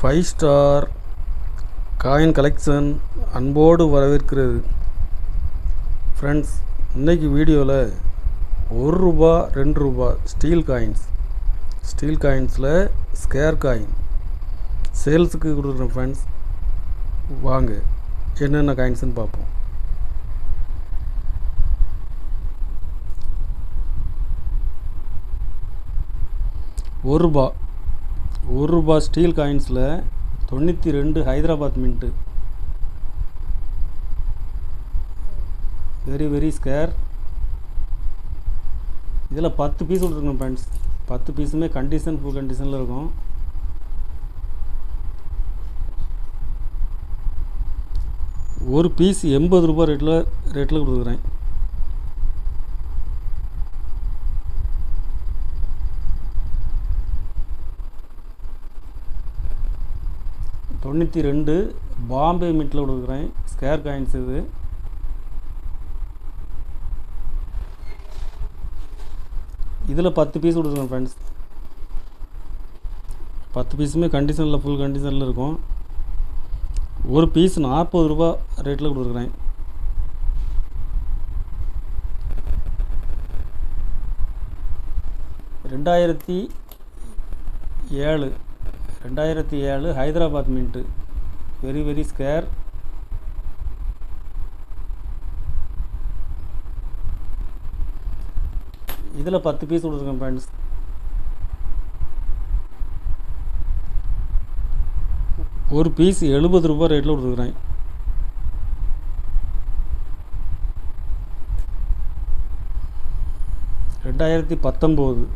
5 star coin collection அன்போடு வரவேற்கிறது. Friends, இன்றைக்கி வீடியோவில் ₹1 ₹2 ஸ்டீல் காயின்ஸில் ஸ்கேர் காயின் சேல்ஸுக்கு கொடுக்குறேன். ஃப்ரெண்ட்ஸ், வாங்க என்னென்ன காயின்ஸ்னு பார்ப்போம். ₹1 ஸ்டீல் காயின்ஸில் 92 ஹைதராபாத் மின்ட்டு, வெரி ஸ்கேர். இதில் 10 பீஸ் கொடுத்துருக்கோம் ஃப்ரெண்ட்ஸ். 10 பீஸுமே ஃபுல் கண்டிஷனில் இருக்கும். ஒரு பீஸ் ₹80 ரேட்டில் கொடுக்குறேன். $92 பாம்பே மின்ட்டில் கொடுக்குறேன். ஸ்கேர் காயின்ஸ் இது. இதில் 10 பீஸ் கொடுக்குறேன் ஃப்ரெண்ட்ஸ். 10 பீஸுமே ஃபுல் கண்டிஷனில் இருக்கும். ஒரு பீஸ் ₹40 ரேட்டில் கொடுக்குறேன். $2007 ஹைதராபாத் மின்ட்டு, வெரி ஸ்கேர். இதில் 10 பீஸ் கொடுத்துருக்கேன் ஃப்ரெண்ட்ஸ். ஒரு பீஸ் ₹70 ரேட்டில் கொடுத்துருக்குறேன். ₹2019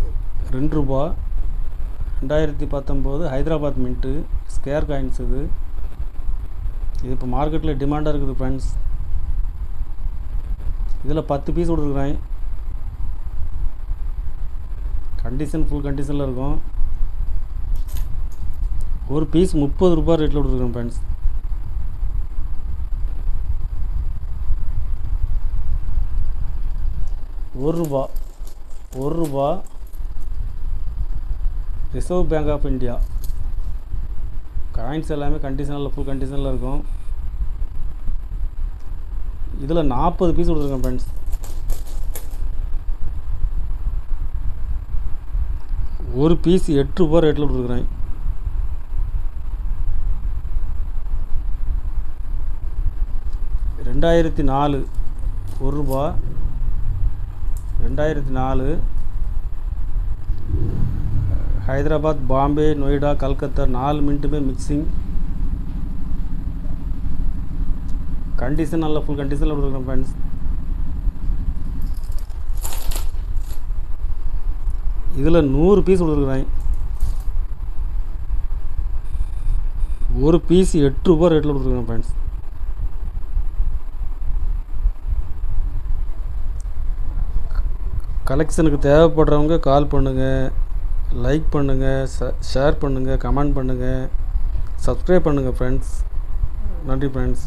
2019 ஹைதராபாத் மின்ட்டு, ஸ்கேர் காயின்ஸ் இது. இப்போ மார்க்கெட்டில் டிமாண்டாக இருக்குது ஃப்ரெண்ட்ஸ். இதில் 10 பீஸ் கொடுத்துருக்குறேன். ஃபுல் கண்டிஷனில் இருக்கும். ஒரு பீஸ் ₹30 ரேட்டில் கொடுத்துருக்கேன் friends. ₹1 reserve bank of India coins எல்லாமே ஃபுல் கண்டிஷனில் இருக்கும். இதில் 40 பீஸ் கொடுத்துருக்கேன் ஃப்ரெண்ட்ஸ். ஒரு பீஸ் ₹8 ரேட்டில் கொடுத்துருக்குறேன். ₹2004 2004 ஹைதராபாத், பாம்பே, நொய்டா, கல்கத்தா 4 மின்ட்டுமே மிக்சிங். ஃபுல் கண்டிஷனில் கொடுக்குறேன் ஃப்ரெண்ட்ஸ். இதில் 100 பீஸ் கொடுத்துருக்குறேன். ஒரு பீஸ் ₹8 ரேட்டில் கொடுத்துருக்குறேன் ஃப்ரெண்ட்ஸ். கலெக்ஷனுக்கு தேவைப்படுறவங்க கால் பண்ணுங்கள், லைக் பண்ணுங்கள், ஷேர் பண்ணுங்கள், கமெண்ட் பண்ணுங்கள், சப்ஸ்கிரைப் பண்ணுங்கள் ஃப்ரெண்ட்ஸ். நன்றி ஃப்ரெண்ட்ஸ்.